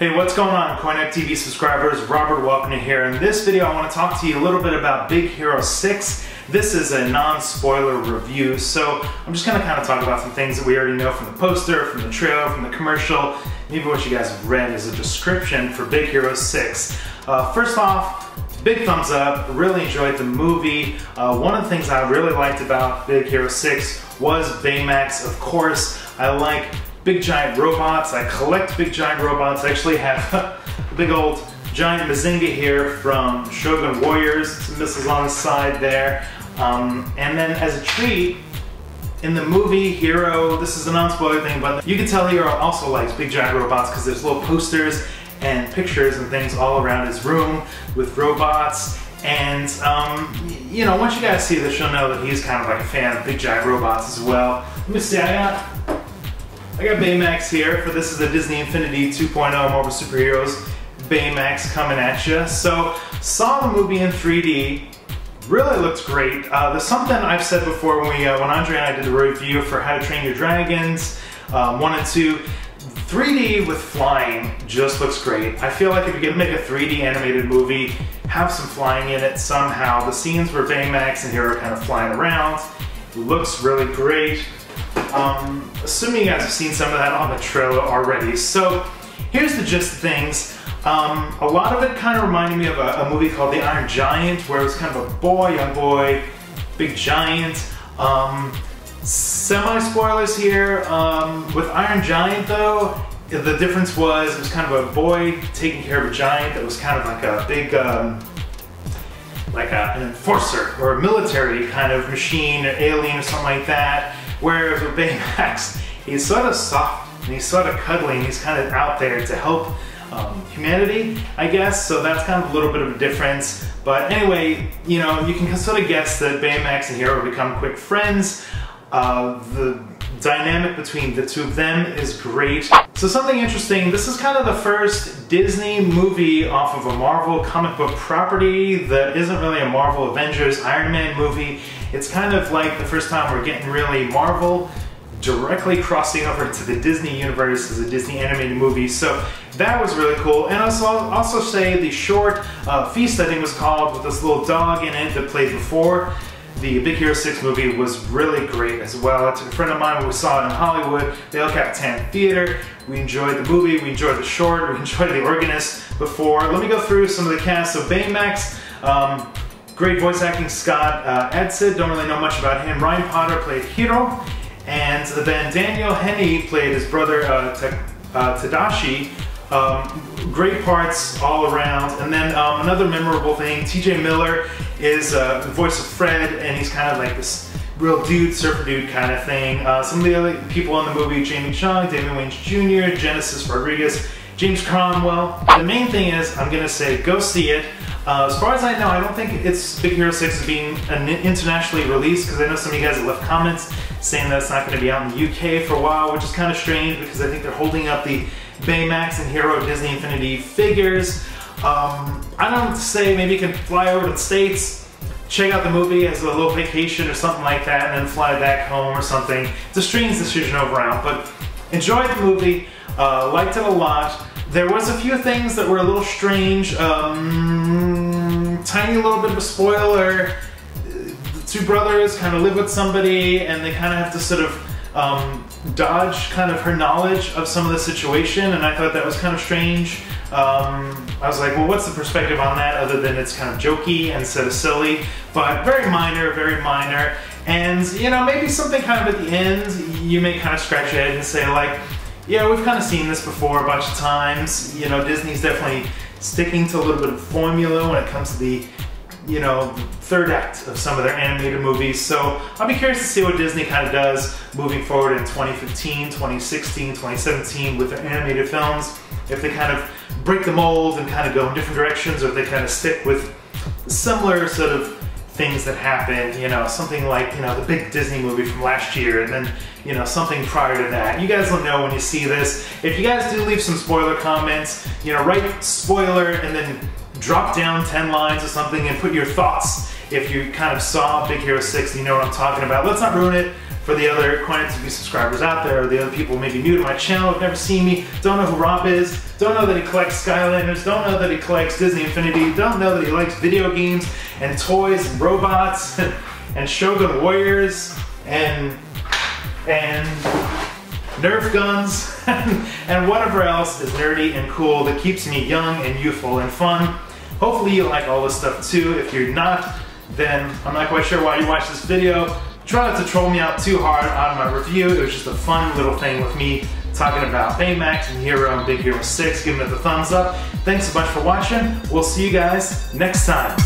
Hey, what's going on, CoinOpTV subscribers? Robert Welkner here. In this video, I want to talk to you a little bit about Big Hero 6. This is a non-spoiler review, so I'm just going to kind of talk about some things that we already know from the poster, from the trailer, from the commercial, maybe what you guys have read as a description for Big Hero 6. First off, big thumbs up. Really enjoyed the movie. One of the things I really liked about Big Hero 6 was BayMax, of course. I like big giant robots. I collect big giant robots. I actually have a big old giant Mazinga here from Shogun Warriors. Some missiles on the side there. And then as a treat, in the movie Hiro, this is a non-spoiler thing, but you can tell Hiro also likes big giant robots because there's little posters and pictures and things all around his room with robots. And, you know, once you guys see this, you'll know that he's kind of like a fan of big giant robots as well. Let me see, I got BayMax here, for this is the Disney Infinity 2.0 Marvel Superheroes BayMax coming at you. So, saw the movie in 3D, really looked great. There's something I've said before when Andre and I did a review for How to Train Your Dragons 1 and 2. 3D with flying just looks great. I feel like if you're gonna make a 3D animated movie, have some flying in it somehow. The scenes where BayMax and Hiro are kind of flying around, it looks really great. Assuming you guys have seen some of that on the trailer already. So here's the gist of things. A lot of it kind of reminded me of a movie called The Iron Giant, where it was kind of a boy, young boy, big giant. Semi-spoilers here. With Iron Giant though, the difference was it was kind of a boy taking care of a giant that was kind of like a big, an enforcer or a military kind of machine or alien or something like that. Whereas with BayMax, he's sort of soft and he's sort of cuddly and he's kind of out there to help humanity, I guess. So that's kind of a little bit of a difference. But anyway, you know, you can sort of guess that BayMax and Hiro become quick friends. The dynamic between the two of them is great. So something interesting, this is kind of the first Disney movie off of a Marvel comic book property that isn't really a Marvel Avengers Iron Man movie. It's kind of like the first time we're getting really Marvel directly crossing over to the Disney universe as a Disney animated movie. So that was really cool. And I'll also say the short Feast, I think it was called, with this little dog in it that played before the Big Hero 6 movie, was really great as well. I took a friend of mine when we saw it in Hollywood, the El Capitan Theater. We enjoyed the movie, we enjoyed the short, we enjoyed the organist before. Let me go through some of the cast. So BayMax, great voice acting, Scott Adsit, don't really know much about him. Ryan Potter played Hiro, and then Daniel Henney played his brother Tadashi. Great parts all around. And then another memorable thing, TJ Miller is the voice of Fred, and he's kind of like this real dude, surfer dude kind of thing. Some of the other people in the movie, Jamie Chung, David Wayans Jr., Genesis Rodriguez, James Cromwell. The main thing is, I'm gonna say, go see it. As far as I know, I don't think it's Big Hero 6 is being internationally released, because I know some of you guys have left comments saying that it's not going to be out in the UK for a while, which is kind of strange because I think they're holding up the BayMax and Hiro Disney Infinity figures. I don't know what to say, maybe you can fly over to the States, check out the movie as a little vacation or something like that, and then fly back home or something. It's a strange decision overall, but enjoyed the movie, liked it a lot. There was a few things that were a little strange, tiny little bit of a spoiler. The two brothers kind of live with somebody and they kind of have to sort of dodge kind of her knowledge of some of the situation, and I thought that was kind of strange. I was like, well, what's the perspective on that other than it's kind of jokey and sort of silly, but very minor, very minor. And, you know, maybe something kind of at the end, you may kind of scratch your head and say like, yeah, we've kind of seen this before a bunch of times. You know, Disney's definitely sticking to a little bit of formula when it comes to the, you know, third act of some of their animated movies. So I'll be curious to see what Disney kind of does moving forward in 2015, 2016, 2017 with their animated films. If they kind of break the mold and kind of go in different directions, or if they kind of stick with similar sort of things that happen, you know, something like, you know, the big Disney movie from last year, and then, you know, something prior to that. You guys will know when you see this. If you guys do leave some spoiler comments, you know, write spoiler and then drop down 10 lines or something and put your thoughts if you kind of saw Big Hero 6 and you know what I'm talking about. Let's not ruin it for the other CoinOpTV subscribers out there, or the other people maybe new to my channel, have never seen me, don't know who Rob is, don't know that he collects Skylanders, don't know that he collects Disney Infinity, don't know that he likes video games and toys and robots and Shogun Warriors and Nerf guns and whatever else is nerdy and cool that keeps me young and youthful and fun. Hopefully you like all this stuff too. If you're not, then I'm not quite sure why you watched this video. Try not to troll me out too hard on my review. It was just a fun little thing with me talking about BayMax and Hiro and Big Hero 6, giving it the thumbs up. Thanks so much for watching. We'll see you guys next time.